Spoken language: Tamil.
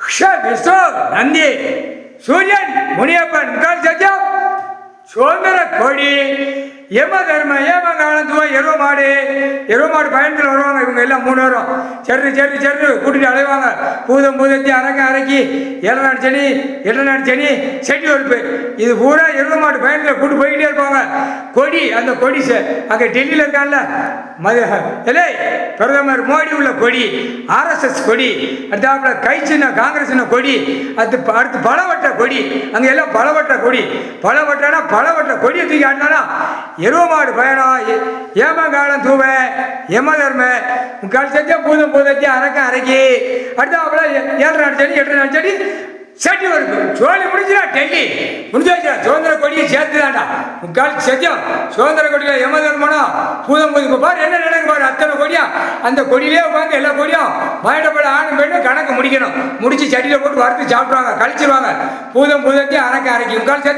விஷ்ணு நந்தி சூரியன் முனியப்பன் சத்தியம் சுதந்திர கொடி யம தர்ம ஏம காலத்துவம் எருவ மாடு பயணத்தில் வருவாங்க. இவங்க எல்லாம் 3 வரும். செரு கூட்டிட்டு அலைவாங்க. பூதத்தி அரக்கி 7 நாடு சனி 8 நாடு சனி செடி ஒருப்பு இது பூரா எருவ மாடு பயணத்தில் கூட்டு போய்கிட்டே இருப்பாங்க. கொடி அந்த கொடி அங்கே டெல்லியில் இருக்கான்ல இல்லை பிரதமர் மோடி உள்ள கொடி RSS கொடி, அடுத்தாப்புல கை சின்ன காங்கிரஸ் கொடி, அடுத்து பலவட்ட கொடி. அங்கே எல்லாம் பலவட்ட கொடி பலவட்ட கொடியை தூக்கி ஆட்டினா எருவ மாடு பயணம் ஏமங்காலம் தூவ யம தர்ம முக்கால் சத்தியம் பூதத்தி அரக்கி அடுத்தாப்புல 7 நாடு சனி 8 நாடு சனி செட்டி வருது. சோழி முடிஞ்சுடா டெல்லி முடிஞ்சாச்சா. சுதந்திர கொடியை சேர்த்துதான்டா முக்கால் சத்தியம். சுதந்திர கொடியில் யம தர்மனும் பூதம் பாரு என்ன நடக்கு பாரு. அத்தனை கொடியா அந்த கொடியிலே உட்காந்து எல்லா கொடியும் மயிடப்பட ஆணும் பெண்ணும் கணக்கு முடிக்கணும். முடிச்சு சட்டியில் போட்டு வறுத்து சாப்பிடுவாங்க, கழிச்சிருவாங்க. பூதத்தி அரக்கி முக்கால் சத்தியம்.